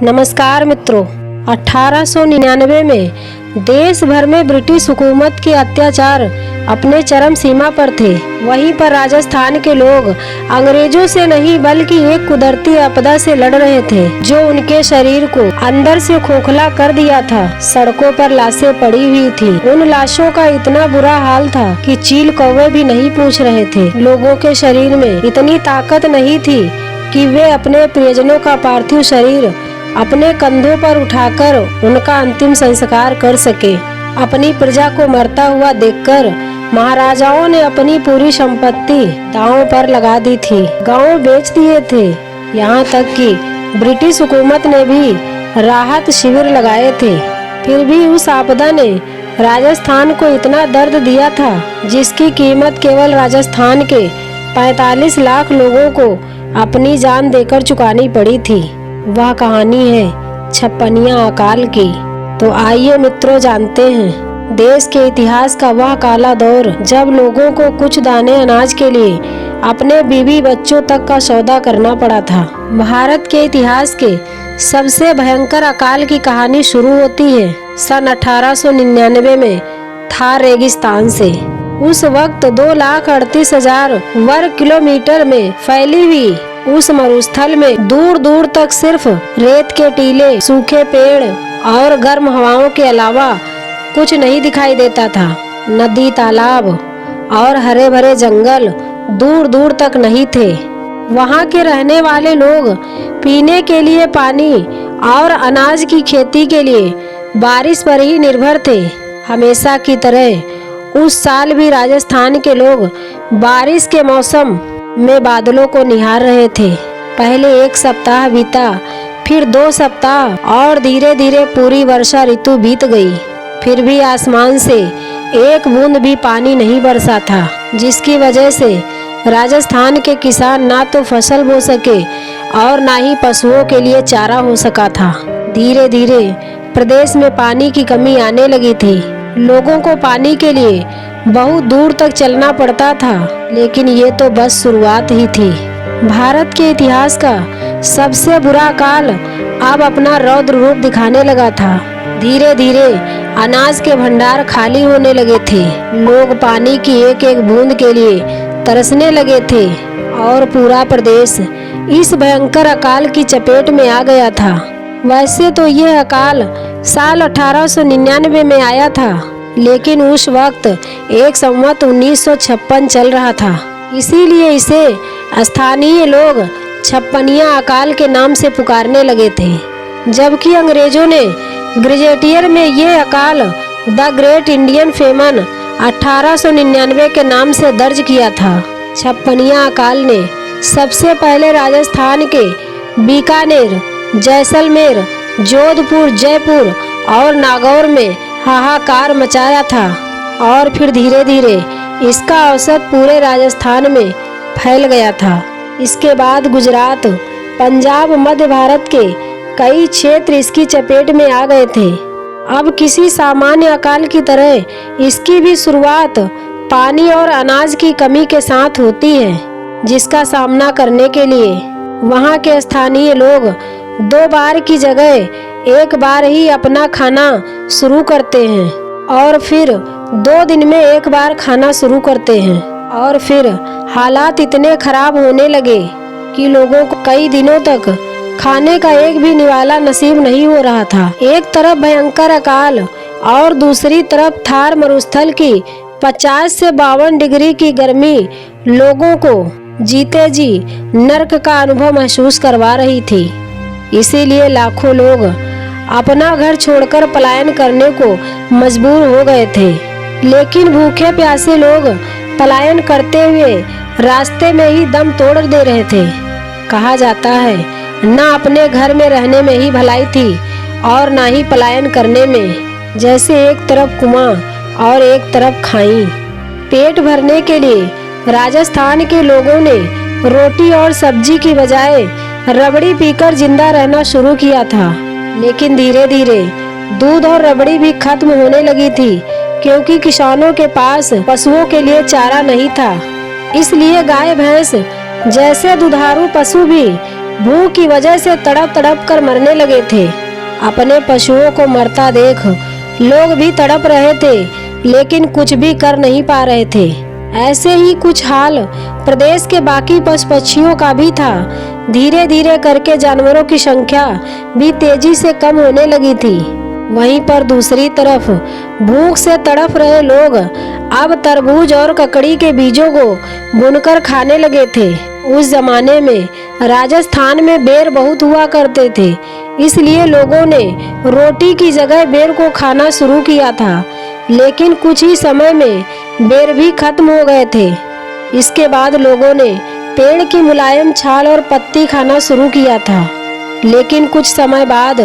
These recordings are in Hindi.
नमस्कार मित्रों, 1899 में देश भर में ब्रिटिश हुकूमत के अत्याचार अपने चरम सीमा पर थे। वहीं पर राजस्थान के लोग अंग्रेजों से नहीं बल्कि एक कुदरती आपदा से लड़ रहे थे जो उनके शरीर को अंदर से खोखला कर दिया था। सड़कों पर लाशें पड़ी हुई थी। उन लाशों का इतना बुरा हाल था कि चील कौवे भी नहीं पूछ रहे थे। लोगों के शरीर में इतनी ताकत नहीं थी कि वे अपने प्रियजनों का पार्थिव शरीर अपने कंधों पर उठाकर उनका अंतिम संस्कार कर सके। अपनी प्रजा को मरता हुआ देखकर महाराजाओं ने अपनी पूरी संपत्ति दांव पर लगा दी थी, गांव बेच दिए थे। यहाँ तक कि ब्रिटिश हुकूमत ने भी राहत शिविर लगाए थे। फिर भी उस आपदा ने राजस्थान को इतना दर्द दिया था जिसकी कीमत केवल राजस्थान के 45 लाख लोगों को अपनी जान देकर चुकानी पड़ी थी। वह कहानी है छप्पनिया अकाल की। तो आइए मित्रों, जानते हैं देश के इतिहास का वह काला दौर जब लोगों को कुछ दाने अनाज के लिए अपने बीवी बच्चों तक का सौदा करना पड़ा था। भारत के इतिहास के सबसे भयंकर अकाल की कहानी शुरू होती है सन 1899 में थार रेगिस्तान से। उस वक्त 2,38,000 वर्ग किलोमीटर में फैली हुई उस मरुस्थल में दूर दूर तक सिर्फ रेत के टीले, सूखे पेड़ और गर्म हवाओं के अलावा कुछ नहीं दिखाई देता था। नदी, तालाब और हरे भरे जंगल दूर दूर तक नहीं थे। वहाँ के रहने वाले लोग पीने के लिए पानी और अनाज की खेती के लिए बारिश पर ही निर्भर थे। हमेशा की तरह उस साल भी राजस्थान के लोग बारिश के मौसम में बादलों को निहार रहे थे। पहले एक सप्ताह बीता, फिर 2 सप्ताह और धीरे धीरे पूरी वर्षा ऋतु बीत गई। फिर भी आसमान से एक बूंद भी पानी नहीं बरसा था, जिसकी वजह से राजस्थान के किसान ना तो फसल बो सके और ना ही पशुओं के लिए चारा हो सका था। धीरे धीरे प्रदेश में पानी की कमी आने लगी थी। लोगों को पानी के लिए बहुत दूर तक चलना पड़ता था, लेकिन ये तो बस शुरुआत ही थी। भारत के इतिहास का सबसे बुरा काल अब अपना रौद्र रूप दिखाने लगा था। धीरे धीरे अनाज के भंडार खाली होने लगे थे। लोग पानी की एक एक बूंद के लिए तरसने लगे थे और पूरा प्रदेश इस भयंकर अकाल की चपेट में आ गया था। वैसे तो यह अकाल साल 1899 में आया था, लेकिन उस वक्त एक संवत 1956 चल रहा था। इसीलिए इसे स्थानीय लोग छप्पनिया अकाल के नाम से पुकारने लगे थे। जबकि अंग्रेजों ने ग्रेजेटियर में ये अकाल द ग्रेट इंडियन फेमन 1899 के नाम से दर्ज किया था। छप्पनिया अकाल ने सबसे पहले राजस्थान के बीकानेर, जैसलमेर, जोधपुर, जयपुर और नागौर में हाहाकार मचाया था और फिर धीरे धीरे इसका औसत पूरे राजस्थान में फैल गया था। इसके बाद गुजरात, पंजाब, मध्य भारत के कई क्षेत्र इसकी चपेट में आ गए थे। अब किसी सामान्य अकाल की तरह इसकी भी शुरुआत पानी और अनाज की कमी के साथ होती है, जिसका सामना करने के लिए वहाँ के स्थानीय लोग 2 बार की जगह एक बार ही अपना खाना शुरू करते हैं और फिर 2 दिन में एक बार खाना शुरू करते हैं। और फिर हालात इतने खराब होने लगे कि लोगों को कई दिनों तक खाने का एक भी निवाला नसीब नहीं हो रहा था। एक तरफ भयंकर अकाल और दूसरी तरफ थार मरुस्थल की 50 से 52 डिग्री की गर्मी लोगों को जीते जी नर्क का अनुभव महसूस करवा रही थी। इसीलिए लाखों लोग अपना घर छोड़कर पलायन करने को मजबूर हो गए थे। लेकिन भूखे प्यासे लोग पलायन करते हुए रास्ते में ही दम तोड़ दे रहे थे। कहा जाता है न अपने घर में रहने में ही भलाई थी और ना ही पलायन करने में। जैसे एक तरफ कुआं और एक तरफ खाई। पेट भरने के लिए राजस्थान के लोगों ने रोटी और सब्जी की बजाय रबड़ी पीकर जिंदा रहना शुरू किया था। लेकिन धीरे धीरे दूध और रबड़ी भी खत्म होने लगी थी, क्योंकि किसानों के पास पशुओं के लिए चारा नहीं था। इसलिए गाय भैंस जैसे दुधारू पशु भी भूख की वजह से तड़प तड़प कर मरने लगे थे। अपने पशुओं को मरता देख लोग भी तड़प रहे थे, लेकिन कुछ भी कर नहीं पा रहे थे। ऐसे ही कुछ हाल प्रदेश के बाकी पशु पक्षियों का भी था। धीरे धीरे करके जानवरों की संख्या भी तेजी से कम होने लगी थी। वहीं पर दूसरी तरफ भूख से तड़प रहे लोग अब तरबूज और ककड़ी के बीजों को बुनकर खाने लगे थे। उस जमाने में राजस्थान में बेर बहुत हुआ करते थे, इसलिए लोगों ने रोटी की जगह बेर को खाना शुरू किया था। लेकिन कुछ ही समय में बेर भी खत्म हो गए थे। इसके बाद लोगों ने पेड़ की मुलायम छाल और पत्ती खाना शुरू किया था। लेकिन कुछ समय बाद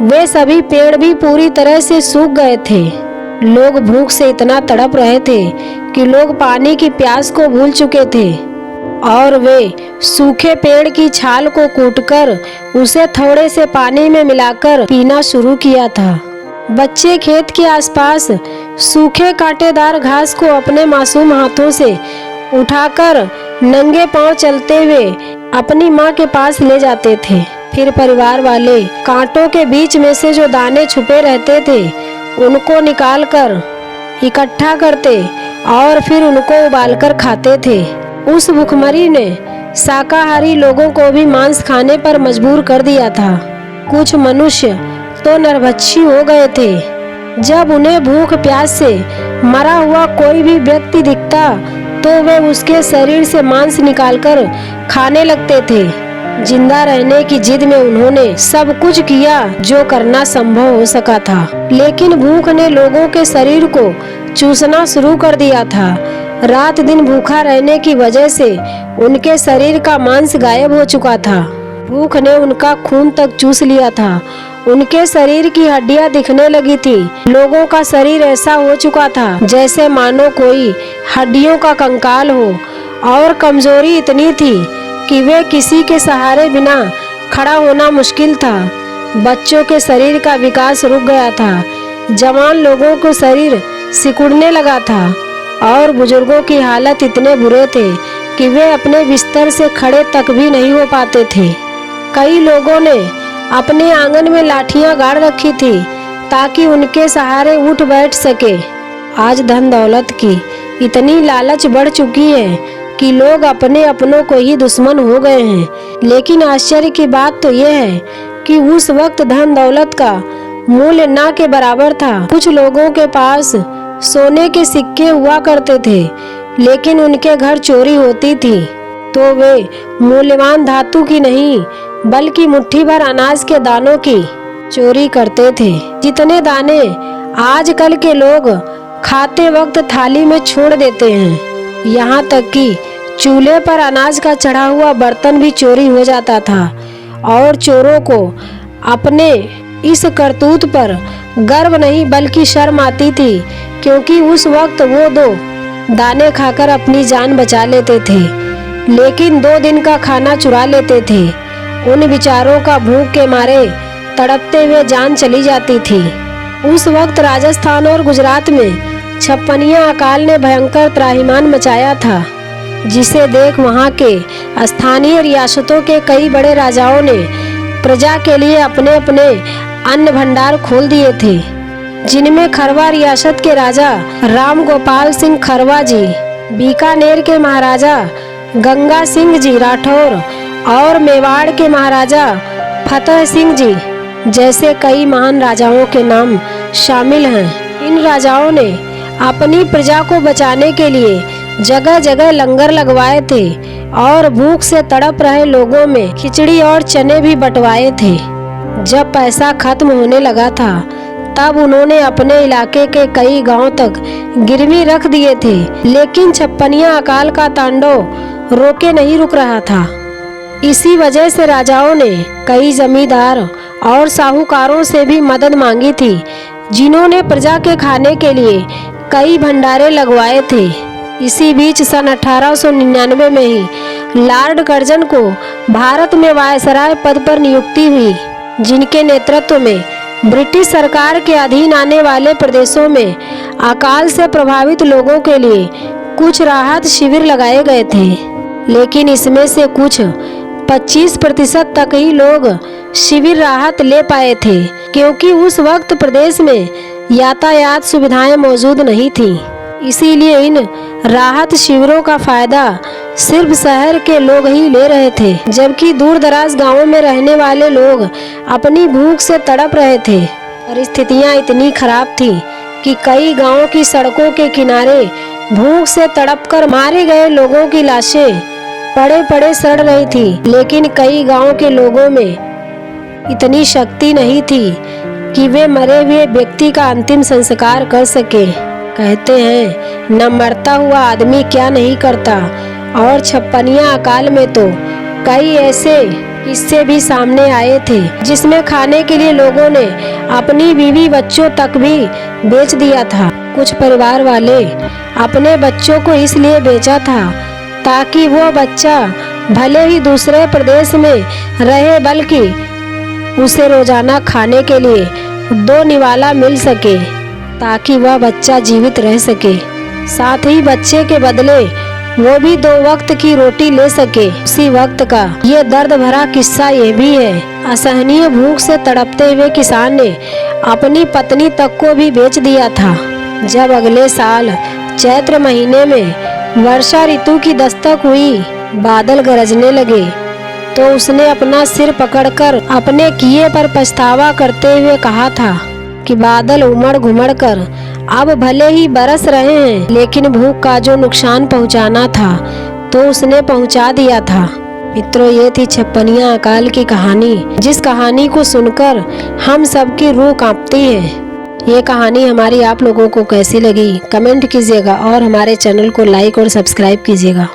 वे सभी पेड़ भी पूरी तरह से सूख गए थे। लोग भूख से इतना तड़प रहे थे कि लोग पानी की प्यास को भूल चुके थे और वे सूखे पेड़ की छाल को कूटकर उसे थोड़े से पानी में मिलाकर पीना शुरू किया था। बच्चे खेत के आसपास सूखे कांटेदार घास को अपने मासूम हाथों से उठाकर नंगे पांव चलते हुए अपनी माँ के पास ले जाते थे। फिर परिवार वाले कांटों के बीच में से जो दाने छुपे रहते थे उनको निकालकर इकट्ठा करते और फिर उनको उबालकर खाते थे। उस भुखमरी ने शाकाहारी लोगों को भी मांस खाने पर मजबूर कर दिया था। कुछ मनुष्य तो नरभक्षी हो गए थे। जब उन्हें भूख प्यास से मरा हुआ कोई भी व्यक्ति दिखता तो वे उसके शरीर से मांस निकालकर खाने लगते थे। जिंदा रहने की जिद में उन्होंने सब कुछ किया जो करना संभव हो सका था, लेकिन भूख ने लोगों के शरीर को चूसना शुरू कर दिया था। रात दिन भूखा रहने की वजह से उनके शरीर का मांस गायब हो चुका था। भूख ने उनका खून तक चूस लिया था। उनके शरीर की हड्डियां दिखने लगी थी। लोगों का शरीर ऐसा हो चुका था जैसे मानो कोई हड्डियों का कंकाल हो, और कमजोरी इतनी थी कि वे किसी के सहारे बिना खड़ा होना मुश्किल था। बच्चों के शरीर का विकास रुक गया था। जवान लोगों को शरीर सिकुड़ने लगा था और बुजुर्गों की हालत इतने बुरे थे कि वे अपने बिस्तर से खड़े तक भी नहीं हो पाते थे। कई लोगों ने अपने आंगन में लाठियां गाड़ रखी थी ताकि उनके सहारे उठ बैठ सके। आज धन दौलत की इतनी लालच बढ़ चुकी है कि लोग अपने अपनों को ही दुश्मन हो गए हैं। लेकिन आश्चर्य की बात तो यह है कि उस वक्त धन दौलत का मूल्य ना के बराबर था। कुछ लोगों के पास सोने के सिक्के हुआ करते थे, लेकिन उनके घर चोरी होती थी तो वे मूल्यवान धातु की नहीं बल्कि मुट्ठी भर अनाज के दानों की चोरी करते थे। जितने दाने आजकल के लोग खाते वक्त थाली में छोड़ देते हैं, यहाँ तक कि चूल्हे पर अनाज का चढ़ा हुआ बर्तन भी चोरी हो जाता था। और चोरों को अपने इस करतूत पर गर्व नहीं बल्कि शर्म आती थी, क्योंकि उस वक्त वो 2 दाने खाकर अपनी जान बचा लेते थे, लेकिन 2 दिन का खाना चुरा लेते थे। उन बेचारों का भूख के मारे तड़पते हुए जान चली जाती थी। उस वक्त राजस्थान और गुजरात में छप्पनिया अकाल ने भयंकर त्राहिमाम मचाया था, जिसे देख वहां के स्थानीय रियासतों के कई बड़े राजाओं ने प्रजा के लिए अपने अपने अन्न भंडार खोल दिए थे, जिनमें खरवा रियासत के राजा राम गोपाल सिंह खरवा जी, बीकानेर के महाराजा गंगा सिंह जी राठौर और मेवाड़ के महाराजा फतेह सिंह जी जैसे कई महान राजाओं के नाम शामिल हैं। इन राजाओं ने अपनी प्रजा को बचाने के लिए जगह जगह लंगर लगवाए थे और भूख से तड़प रहे लोगों में खिचड़ी और चने भी बंटवाए थे। जब पैसा खत्म होने लगा था तब उन्होंने अपने इलाके के कई गांव तक गिरवी रख दिए थे, लेकिन छप्पनिया अकाल का तांडव रोके नहीं रुक रहा था। इसी वजह से राजाओं ने कई जमींदार और साहूकारों से भी मदद मांगी थी, जिन्होंने प्रजा के खाने के लिए कई भंडारे लगवाए थे। इसी बीच सन 1899 में ही लॉर्ड कर्जन को भारत में वायसराय पद पर नियुक्ति हुई, जिनके नेतृत्व में ब्रिटिश सरकार के अधीन आने वाले प्रदेशों में अकाल से प्रभावित लोगों के लिए कुछ राहत शिविर लगाए गए थे। लेकिन इसमें से कुछ 25% तक ही लोग शिविर राहत ले पाए थे, क्योंकि उस वक्त प्रदेश में यातायात सुविधाएं मौजूद नहीं थीं। इसीलिए इन राहत शिविरों का फायदा सिर्फ शहर के लोग ही ले रहे थे, जबकि दूर दराज गाँवों में रहने वाले लोग अपनी भूख से तड़प रहे थे। परिस्थितियां इतनी खराब थी कि कई गांवों की सड़कों के किनारे भूख से तड़पकर मारे गए लोगों की लाशें पड़े पड़े सड़ रही थी। लेकिन कई गांवों के लोगों में इतनी शक्ति नहीं थी कि वे मरे हुए व्यक्ति का अंतिम संस्कार कर सके। कहते हैं न मरता हुआ आदमी क्या नहीं करता, और छप्पनिया अकाल में तो कई ऐसे किस्से भी सामने आए थे जिसमें खाने के लिए लोगों ने अपनी बीवी बच्चों तक भी बेच दिया था। कुछ परिवार वाले अपने बच्चों को इसलिए बेचा था ताकि वो बच्चा भले ही दूसरे प्रदेश में रहे, बल्कि उसे रोजाना खाने के लिए 2 निवाला मिल सके, ताकि वह बच्चा जीवित रह सके। साथ ही बच्चे के बदले वो भी 2 वक्त की रोटी ले सके। उसी वक्त का ये दर्द भरा किस्सा ये भी है। असहनीय भूख से तड़पते हुए किसान ने अपनी पत्नी तक को भी बेच दिया था। जब अगले साल चैत्र महीने में वर्षा ऋतु की दस्तक हुई, बादल गरजने लगे, तो उसने अपना सिर पकड़कर अपने किए पर पछतावा करते हुए कहा था कि बादल उमड़ घुमड़ कर अब भले ही बरस रहे हैं, लेकिन भूख का जो नुकसान पहुंचाना था तो उसने पहुंचा दिया था। मित्रों, ये थी छप्पनिया अकाल की कहानी, जिस कहानी को सुनकर हम सबकी रूह कांपती है। ये कहानी हमारी आप लोगों को कैसी लगी कमेंट कीजिएगा और हमारे चैनल को लाइक और सब्सक्राइब कीजिएगा।